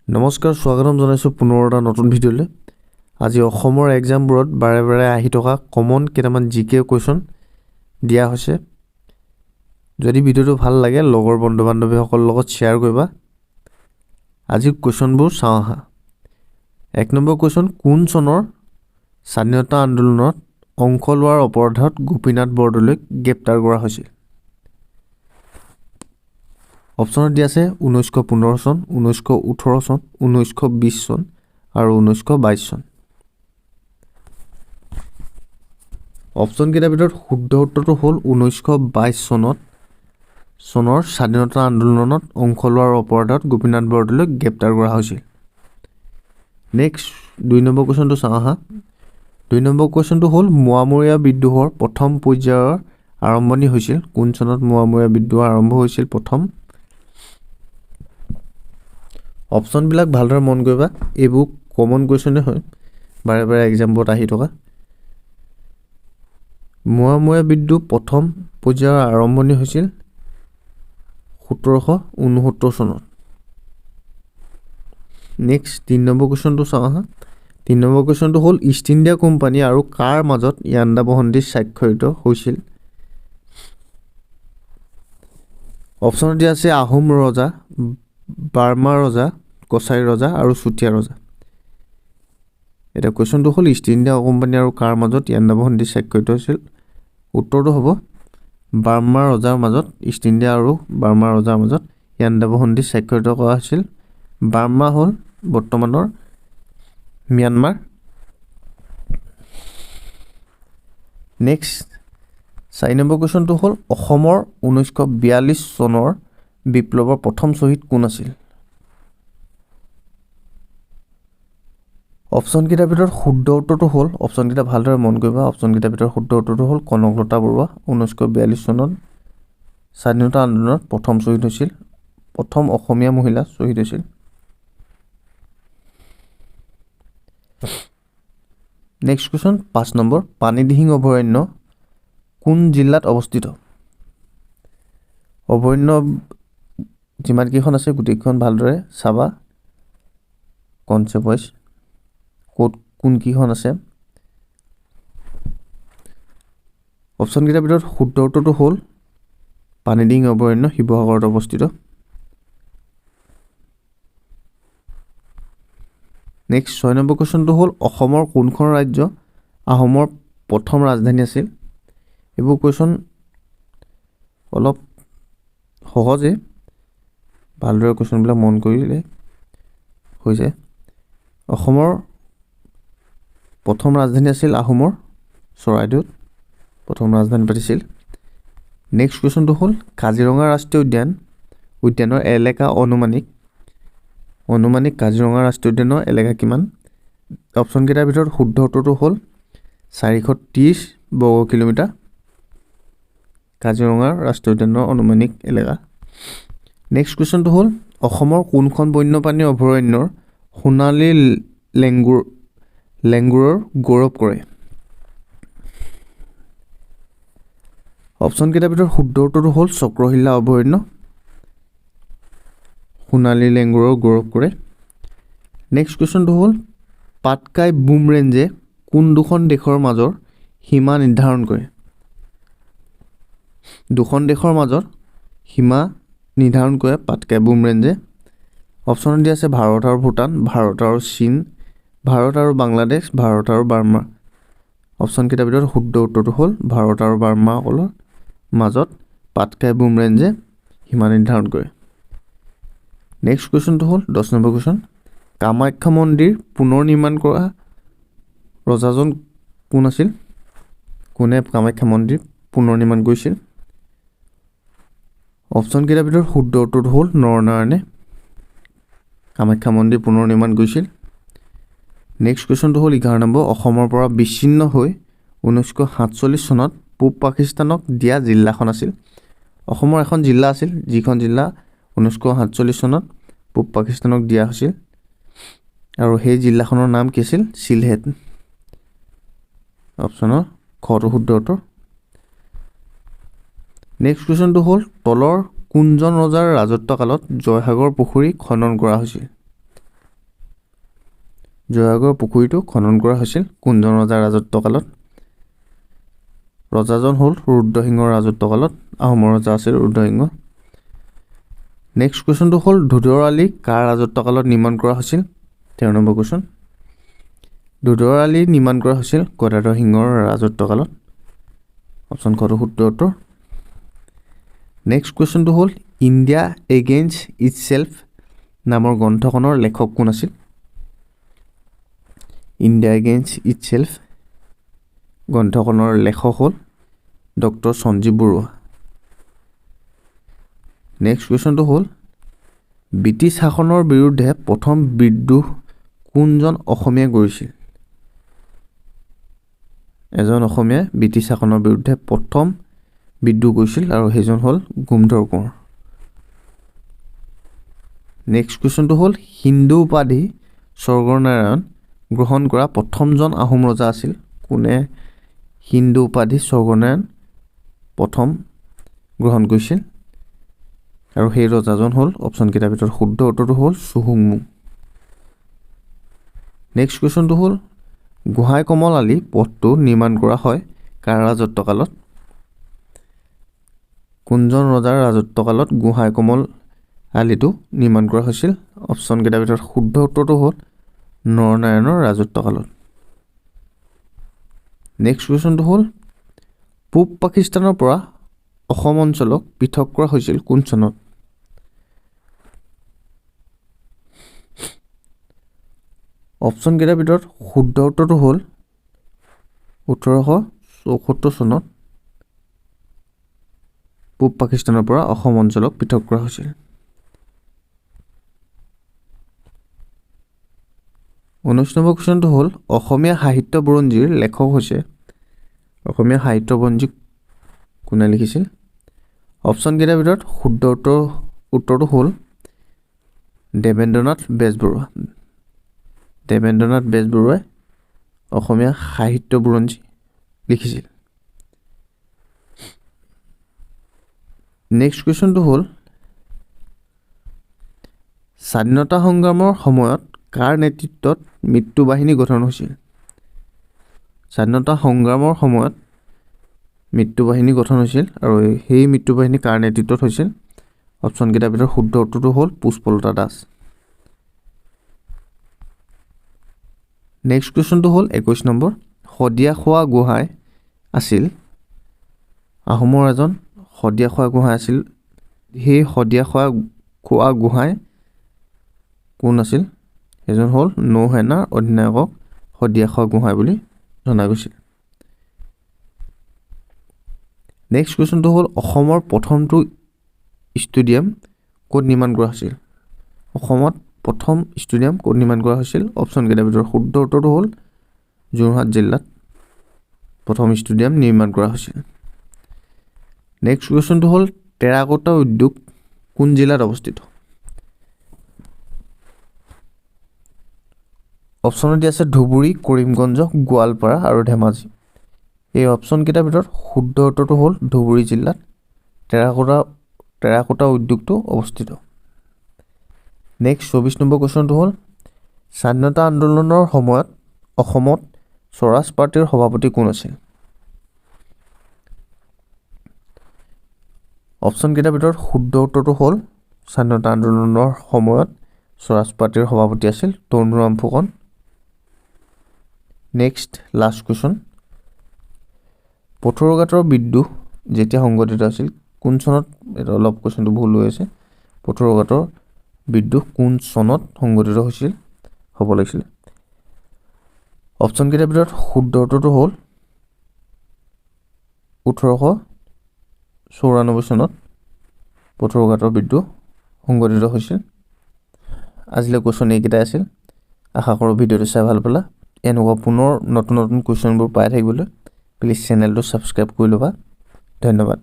নমস্কাৰ, স্বাগতম জনাইছোঁ পুনৰ এটা নতুন ভিডিঅ'লৈ। আজি অসমৰ এক্সামবোৰত বাৰে বাৰে আহি থকা কমন কেইটামান জিকে কুৱেশ্যন দিয়া হৈছে। যদি ভিডিঅ'টো ভাল লাগে লগৰ বন্ধু বান্ধৱীসকলৰ লগত শ্বেয়াৰ কৰিবা। আজি কুৱেশ্যনবোৰ চাওঁ আহা। 1 নম্বৰ কুৱেশ্যন, কোন চনৰ স্বাধীনতা আন্দোলনত অংশ লোৱাৰ অপৰাধত গোপীনাথ বৰদলৈক গ্ৰেপ্তাৰ কৰা হৈছিল? অপশ্যনত দিয়া আছে 1915 চন, 1918 চন, 1920 চন আৰু 1922 চন। অপশ্যনকেইটাৰ ভিতৰত শুদ্ধ উত্তৰটো হ'ল 1922 চনৰ স্বাধীনতা আন্দোলনত অংশ লোৱাৰ অপৰাধত গোপীনাথ বৰদলৈক গ্ৰেপ্তাৰ কৰা হৈছিল। নেক্সট 2 নম্বৰ কুৱেশ্যনটো চাওঁ আহা। 2 নম্বৰ কুৱেশ্যনটো হ'ল মোৱামৰীয়া বিদ্ৰোহৰ প্ৰথম পৰ্যায়ৰ আৰম্ভণি হৈছিল কোন চনত? মোৱামৰীয়া বিদ্ৰোহ আৰম্ভ হৈছিল প্ৰথম। অপশ্যনবিলাক ভালদৰে মন কৰিবা, এইবোৰ কমন কুৱেশ্যনে হয়, বাৰে বাৰে এক্সামবোৰত আহি থকা। মোৱামৰীয়া বিদ্ৰোহ প্ৰথম পৰ্যায়ৰ আৰম্ভণি হৈছিল 1769 চনত। নেক্সট 3 নম্বৰ কুৱেশ্যনটো চাওঁ আহা। 3 নম্বৰ কুৱেশ্যনটো হ'ল ইষ্ট ইণ্ডিয়া কোম্পানী আৰু কাৰ মাজত ইয়াণ্ডাবু সন্ধি স্বাক্ষৰিত হৈছিল? অপশ্যনত দিয়া আছে আহোম ৰজা, বাৰ্মা ৰজা, কছাৰী ৰজা আৰু চুতীয়া ৰজা। এতিয়া কুৱেশ্যনটো হ'ল ইষ্ট ইণ্ডিয়া কোম্পানী আৰু কাৰ মাজত ইয়াণ্ডাবু সন্ধি স্বাক্ষৰিত হৈছিল? উত্তৰটো হ'ব বাৰ্মা ৰজাৰ মাজত, ইষ্ট ইণ্ডিয়া আৰু বাৰ্মা ৰজাৰ মাজত ইয়াণ্ডাবু সন্ধি স্বাক্ষৰিত কৰা হৈছিল। বাৰ্মা হ'ল বৰ্তমানৰ ম্যানমাৰ। নেক্সট 4 নম্বৰ কুৱেশ্যনটো হ'ল অসমৰ 1942 চনৰ বিপ্লৱৰ প্ৰথম শ্বহীদ কোন আছিল? অপশ্যনকেইটাৰ ভিতৰত শুদ্ধ উত্তৰটো হ'ল, অপশ্যনকেইটা ভালদৰে মন কৰিবা, অপশ্যনকেইটাৰ ভিতৰত শুদ্ধ উত্তৰটো হ'ল কনকলতা বৰুৱা। 1942 চনত স্বাধীনতা আন্দোলনত প্ৰথম শ্বহীদ হৈছিল, প্ৰথম অসমীয়া মহিলা শ্বহীদ হৈছিল। নেক্সট কুৱেশ্যন 5 নম্বৰ, পানীদিহিং অভয়াৰণ্য কোন জিলাত অৱস্থিত? অভয়াৰণ্য যিমানকেইখন আছে গোটেইকেইখন ভালদৰে চাবা, কনচেপ্ট ৱাইজ ক'ত কোনকেইখন আছে। অপশ্যনকেইটাৰ ভিতৰত শুদ্ধ উত্তৰটো হ'ল পানীদিহিং অভয়াৰণ্য শিৱসাগৰত অৱস্থিত। নেক্সট 6 নম্বৰ কুৱেশ্যনটো হ'ল অসমৰ কোনখন ৰাজ্য আহোমৰ প্ৰথম ৰাজধানী আছিল? এইবোৰ কুৱেশ্যন অলপ সহজে, ভালদৰে কুৱেশ্যনবিলাক মন কৰিলে হৈ যায়। অসমৰ প্ৰথম ৰাজধানী আছিল আহোমৰ চৰাইদেউত প্ৰথম ৰাজধানী পাতিছিল। নেক্সট কুৱেশ্যনটো হ'ল কাজিৰঙা ৰাষ্ট্ৰীয় উদ্যানৰ এলেকা অনুমানিক কাজিৰঙা ৰাষ্ট্ৰীয় উদ্যানৰ এলেকা কিমান? অপশ্যনকেইটাৰ ভিতৰত শুদ্ধ উত্তৰটো হ'ল 430 বৰ্গ কিলোমিটাৰ কাজিৰঙা ৰাষ্ট্ৰীয় উদ্যানৰ অনুমানিক এলেকা। নেক্সট কুৱেশ্যনটো হ'ল অসমৰ কোনখন বন্যপ্ৰাণী অভয়াৰণ্যৰ সোণালী লেংগুৰৰ গৌৰৱ কৰে? অপশ্যনকেইটাৰ ভিতৰত শুদ্ধ উত্তৰটো হ'ল চক্ৰশিলা অভয়াৰণ্য সোণালী লেংগুৰৰ গৌৰৱ কৰে। নেক্সট কুৱেশ্যনটো হ'ল পাটকাই বুম ৰেঞ্জে কোন দুখন দেশৰ মাজৰ সীমা নিৰ্ধাৰণ কৰে? দুখন দেশৰ মাজত সীমা নিৰ্ধাৰণ কৰে পাটকাই বুম ৰেঞ্জে। অপশ্যনত দিয়া আছে ভাৰত আৰু ভূটান, ভাৰত আৰু চীন, ভাৰত আৰু বাংলাদেশ, ভাৰত আৰু বাৰ্মা। অপশ্যনকেইটাৰ ভিতৰত শুদ্ধ উত্তৰটো হ'ল ভাৰত আৰু বাৰ্মাসকলৰ মাজত পাটকাই বুম ৰেঞ্জে সীমা নিৰ্ধাৰণ কৰে। নেক্সট কুৱেশ্যনটো হ'ল 10 নম্বৰ কুৱেশ্যন, কামাখ্যা মন্দিৰ পুনৰ নিৰ্মাণ কৰা ৰজাজন কোন আছিল? কোনে কামাখ্যা মন্দিৰ পুনৰ নিৰ্মাণ কৰিছিল? অপশ্যনকেইটাৰ ভিতৰত শুদ্ধ উত্তৰটো হ'ল নৰনাৰায়ণে কামাখ্যা মন্দিৰ পুনৰ নিৰ্মাণ কৰিছিল। নেক্সট কুৱেশ্যনটো হ'ল 11 নম্বৰ, অসমৰ পৰা বিচ্ছিন্ন হৈ 1947 চনত পূব পাকিস্তানক দিয়া জিলাখন আছিল? অসমৰ এখন জিলা আছিল, যিখন জিলা 1947 চনত পূব পাকিস্তানক দিয়া হৈছিল, আৰু সেই জিলাখনৰ নাম কি আছিল? চিলহেট। অপশ্যনৰ খটো শুদ্ধ উত্তৰ। নেক্সট কুৱেশ্যনটো হ'ল তলৰ কোনজন ৰজাৰ ৰাজত্বকালত জয়সাগৰ পুখুৰী খনন কৰা হৈছিল? জয়সাগৰ পুখুৰীটো খনন কৰা হৈছিল কোনজন ৰজাৰ ৰাজত্বকালত ৰজাজন হ'ল ৰুদ্ৰসিংহৰ ৰাজত্বকালত আহোমৰ ৰজা আছিল ৰুদ্ৰসিংহ নেক্সট কুৱেশ্যনটো হ'ল ধুধৰ আলি কাৰ ৰাজত্বকালত নিৰ্মাণ কৰা হৈছিল 13 নম্বৰ কুৱেশ্যন ধুধৰ আলি নিৰ্মাণ কৰা হৈছিল গদাধৰ সিংহৰ ৰাজত্বকালত অপশ্যন খটো শুদ্ধ উত্তৰ নেক্সট কুৱেশ্যনটো হ'ল ইণ্ডিয়া এগেইনষ্ট ইটছেল্ফ নামৰ গ্ৰন্থখনৰ লেখক কোন আছিল ইণ্ডিয়া এগেইনষ্ট ইটছেল্ফ গ্ৰন্থখনৰ লেখক হ'ল ডক্টৰ সঞ্জীৱ বৰুৱা নেক্সট কুৱেশ্যনটো হ'ল ব্ৰিটিছ শাসনৰ বিৰুদ্ধে প্ৰথম বিদ্ৰোহ কোনজন অসমীয়াই কৰিছিল এজন অসমীয়াই ব্ৰিটিছ শাসনৰ বিৰুদ্ধে প্ৰথম বিদ্ৰোহ কৰিছিল আৰু সেইজন হ'ল গোমধৰ কোঁৱৰ নেক্সট কুৱেশ্যনটো হ'ল হিন্দু উপাধি স্বৰ্গনাৰায়ণ গ্ৰহণ কৰা প্ৰথমজন আহোম ৰজা আছিল কোনে হিন্দু উপাধি স্বৰ্গনাৰায়ণ প্ৰথম গ্ৰহণ কৰিছিল আৰু সেই ৰজাজন হ'ল অপশ্যন কেইটাৰ ভিতৰত শুদ্ধ উত্তৰটো হ'ল চুহুংমুং নেক্সট কুৱেশ্যনটো হ'ল গোহাঁই কমল আলি পথটো নিৰ্মাণ কৰা হয় কাৰ ৰাজত্বকালত কোনজন ৰজাৰ ৰাজত্বকালত গোহাঁই কমল আলিটো নিৰ্মাণ কৰা হৈছিল অপশ্যন কেইটাৰ ভিতৰত শুদ্ধ উত্তৰটো হ'ল নৰনাৰায়ণৰ ৰাজত্বকালত নেক্সট কুৱেশ্যনটো হ'ল পূব পাকিস্তানৰ পৰা অসম অঞ্চলক পৃথক কৰা হৈছিল কোন চনত অপশ্যন কেইটাৰ ভিতৰত শুদ্ধ উত্তৰটো হ'ল 1874 চনত পূব পাকিস্তানৰ পৰা অসম অঞ্চলক পৃথক কৰা হৈছিল 19 নম্বৰ কুৱেশ্যনটো হ'ল অসমীয়া সাহিত্য বুৰঞ্জীৰ লেখক হৈছে অসমীয়া সাহিত্য বুৰঞ্জী কোনে লিখিছিল অপশ্যন কেইটাৰ ভিতৰত শুদ্ধ উত্তৰটো হ'ল দেৱেন্দ্ৰনাথ বেজবৰুৱাই অসমীয়া সাহিত্য বুৰঞ্জী লিখিছিল নেক্সট কুৱেশ্যনটো হ'ল স্বাধীনতা সংগ্ৰামৰ সময়ত কাৰ নেতৃত্বত মৃত্যু বাহিনী গঠন হৈছিল স্বাধীনতা সংগ্ৰামৰ সময়ত মৃত্যু বাহিনী গঠন হৈছিল আৰু সেই মৃত্যু বাহিনী কাৰ নেতৃত্বত হৈছিল অপশ্যন কেইটাৰ ভিতৰত শুদ্ধ উত্তৰটো হ'ল পুষ্পলতা দাস নেক্সট কুৱেশ্যনটো হ'ল 21 নম্বৰ শদিয়াখোৱা গোহাঁই আছিল আহোমৰ এজন শদিয়াখোৱা গোহাঁই আছিল সেই শদিয়াখোৱা গোহাঁই কোন আছিল এজন হ'ল নৌসেনাৰ অধিনায়কক শদিয়াখোৱা গোহাঁই বুলি জনা গৈছিল নেক্সট কুৱেশ্যনটো হ'ল অসমৰ প্ৰথমটো ষ্টেডিয়াম ক'ত নিৰ্মাণ কৰা হৈছিল অসমত প্ৰথম ষ্টেডিয়াম ক'ত নিৰ্মাণ কৰা হৈছিল অপশ্যন কেইটাৰ ভিতৰত শুদ্ধ উত্তৰটো হ'ল যোৰহাট জিলাত প্ৰথম ষ্টেডিয়াম নিৰ্মাণ কৰা হৈছিল নেক্সট কুৱেশ্যনটো হ'ল টেৰাকোটা উদ্যোগ কোন জিলাত অৱস্থিত অপশ্যনত দিয়া আছে ধুবুৰী কৰিমগঞ্জ গোৱালপাৰা আৰু ধেমাজি এই অপশ্যন কেইটাৰ ভিতৰত শুদ্ধ উত্তৰটো হ'ল ধুবুৰী জিলাত টেৰাকোটা উদ্যোগটো অৱস্থিত নেক্সট 24 নম্বৰ কুৱেশ্যনটো হ'ল স্বাধীনতা আন্দোলনৰ সময়ত অসমত স্বৰাজ পাৰ্টীৰ সভাপতি কোন আছিল অপশ্যন কেইটাৰ ভিতৰত শুদ্ধ উত্তৰটো হ'ল স্বাধীনতা আন্দোলনৰ সময়ত স্বৰাজ পাৰ্টীৰ সভাপতি আছিল Tarunram Phukan next last question পথৰুঘাটৰ বিদ্ৰোহ যেতিয়া সংঘটিত আছিল কোন চনত এটা অলপ কুৱেশ্যনটো ভুল হৈ আছে পথৰুঘাটৰ বিদ্ৰোহ কোন চনত সংঘটিত হৈছিল হ'ব লাগিছিল অপশ্যন কেইটাৰ ভিতৰত শুদ্ধ উত্তৰটো হ'ল 1894 চনত পথৰুঘাটৰ বিদ্ৰোহ সংঘটিত হৈছিল আজিলৈ কুৱেশ্যন এইকেইটাই আছিল আশা কৰোঁ ভিডিঅ'টো চাই ভাল পালা এনেকুৱা পুনৰ নতুন কুৱেশ্যনবোৰ পাই থাকিবলৈ প্লিজ চেনেলটো ছাবস্ক্ৰাইব কৰি ল'বা ধন্যবাদ